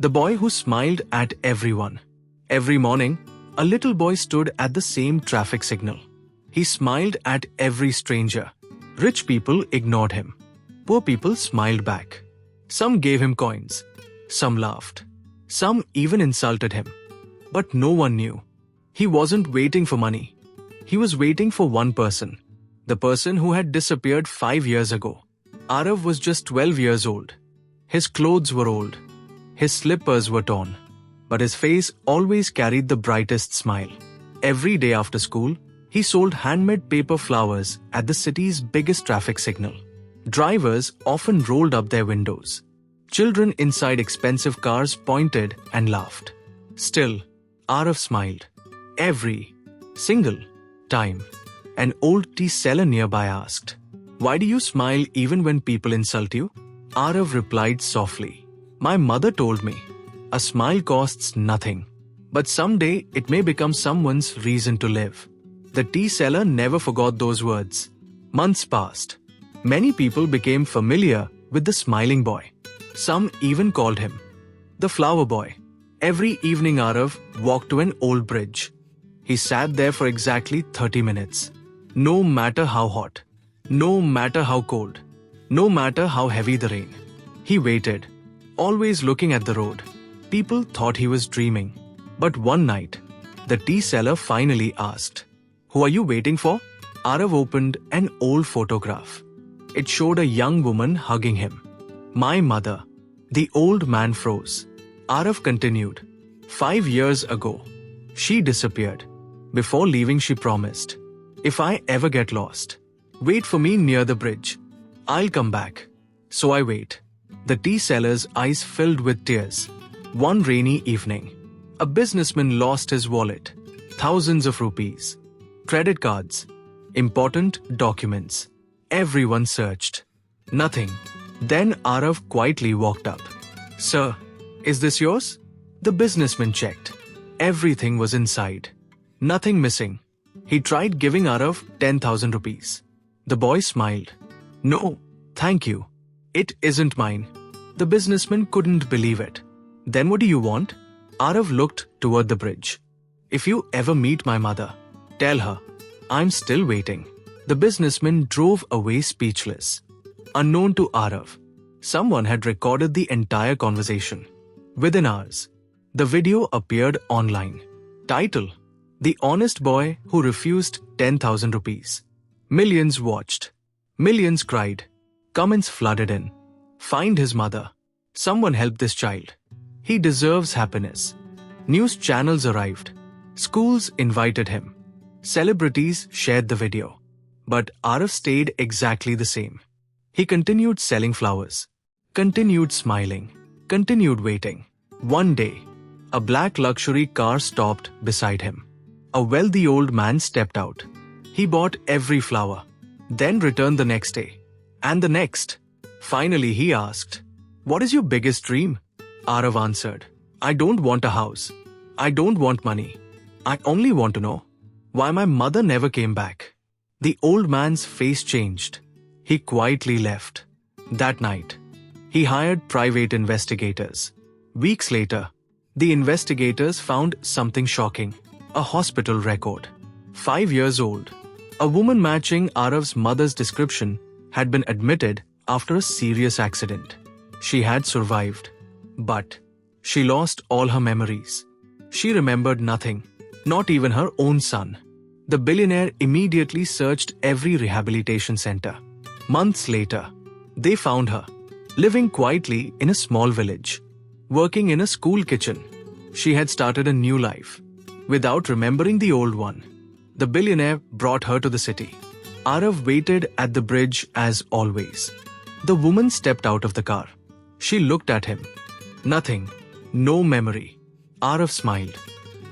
The boy who smiled at everyone. Every morning, a little boy stood at the same traffic signal. He smiled at every stranger. Rich people ignored him. Poor people smiled back. Some gave him coins. Some laughed. Some even insulted him. But no one knew. He wasn't waiting for money. He was waiting for one person. The person who had disappeared 5 years ago. Aarav was just 12 years old. His clothes were old. His slippers were torn. But his face always carried the brightest smile. Every day after school, he sold handmade paper flowers at the city's biggest traffic signal. Drivers often rolled up their windows. Children inside expensive cars pointed and laughed. Still, Aarav smiled. Every single time. An old tea seller nearby asked, "Why do you smile even when people insult you?" Aarav replied softly, "My mother told me, a smile costs nothing. But someday it may become someone's reason to live." The tea seller never forgot those words. Months passed. Many people became familiar with the smiling boy. Some even called him the flower boy. Every evening Aarav walked to an old bridge. He sat there for exactly 30 minutes. No matter how hot, no matter how cold, no matter how heavy the rain. He waited, always looking at the road. People thought he was dreaming. But one night, the tea seller finally asked, "Who are you waiting for?" Aarav opened an old photograph. It showed a young woman hugging him. "My mother." The old man froze. Aarav continued, "5 years ago, she disappeared. Before leaving, she promised, 'If I ever get lost, wait for me near the bridge. I'll come back.' So I wait." The tea seller's eyes filled with tears. One rainy evening, a businessman lost his wallet, thousands of rupees, credit cards, important documents. Everyone searched. Nothing. Then Aarav quietly walked up. "Sir, is this yours?" The businessman checked. Everything was inside. Nothing missing. He tried giving Aarav 10,000 rupees. The boy smiled. "No, thank you. It isn't mine." The businessman couldn't believe it. "Then what do you want?" Aarav looked toward the bridge. "If you ever meet my mother, tell her, I'm still waiting." The businessman drove away speechless. Unknown to Aarav, someone had recorded the entire conversation. Within hours, the video appeared online. Title: The Honest Boy Who Refused 10,000 rupees. Millions watched. Millions cried. Comments flooded in. "Find his mother. Someone help this child. He deserves happiness." News channels arrived. Schools invited him. Celebrities shared the video. But Aarav stayed exactly the same. He continued selling flowers. Continued smiling. Continued waiting. One day, a black luxury car stopped beside him. A wealthy old man stepped out. He bought every flower, then returned the next day. And the next. Finally he asked, "What is your biggest dream?" Aarav answered, "I don't want a house. I don't want money. I only want to know why my mother never came back." The old man's face changed. He quietly left. That night, he hired private investigators. Weeks later, the investigators found something shocking. A hospital record. 5 years old. A woman matching Aarav's mother's description had been admitted after a serious accident. She had survived. But she lost all her memories. She remembered nothing, not even her own son. The billionaire immediately searched every rehabilitation center. Months later, they found her, living quietly in a small village, working in a school kitchen. She had started a new life, without remembering the old one. The billionaire brought her to the city. Aarav waited at the bridge as always. The woman stepped out of the car. She looked at him. Nothing. No memory. Aarav smiled.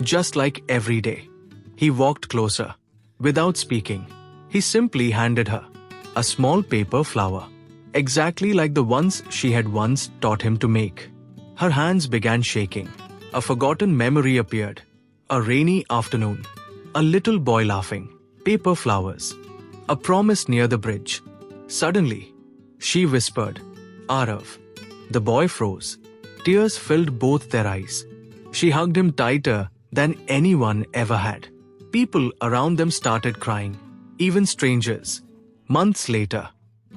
Just like every day. He walked closer. Without speaking, he simply handed her a small paper flower, exactly like the ones she had once taught him to make. Her hands began shaking. A forgotten memory appeared. A rainy afternoon. A little boy laughing. Paper flowers. A promise near the bridge. Suddenly, she whispered, "Aarav." The boy froze. Tears filled both their eyes. She hugged him tighter than anyone ever had. People around them started crying, even strangers. Months later,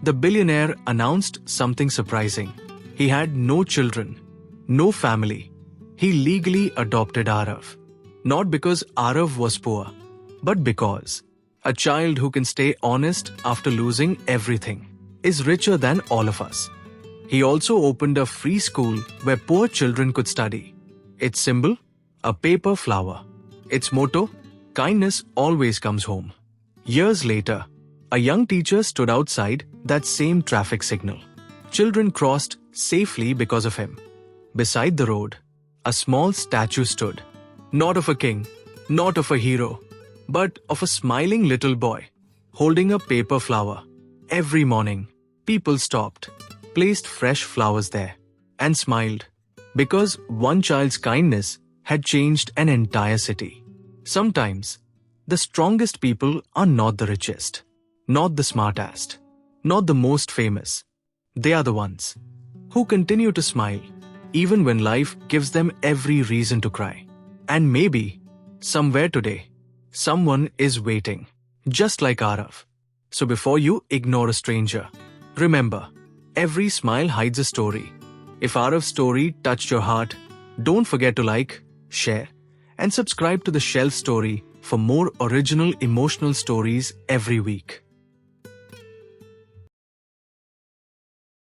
the billionaire announced something surprising. He had no children, no family. He legally adopted Aarav. Not because Aarav was poor, but because a child who can stay honest after losing everything is richer than all of us. He also opened a free school where poor children could study. Its symbol? A paper flower. Its motto? Kindness always comes home. Years later, a young teacher stood outside that same traffic signal. Children crossed safely because of him. Beside the road, a small statue stood. Not of a king, not of a hero, but of a smiling little boy, holding a paper flower. Every morning, people stopped, placed fresh flowers there, and smiled, because one child's kindness had changed an entire city. Sometimes, the strongest people are not the richest, not the smartest, not the most famous. They are the ones who continue to smile, even when life gives them every reason to cry. And maybe, somewhere today, someone is waiting, just like Aarav. So before you ignore a stranger, remember, every smile hides a story. If Aarav's story touched your heart, don't forget to like, share, and subscribe to the Shelf Story for more original emotional stories every week.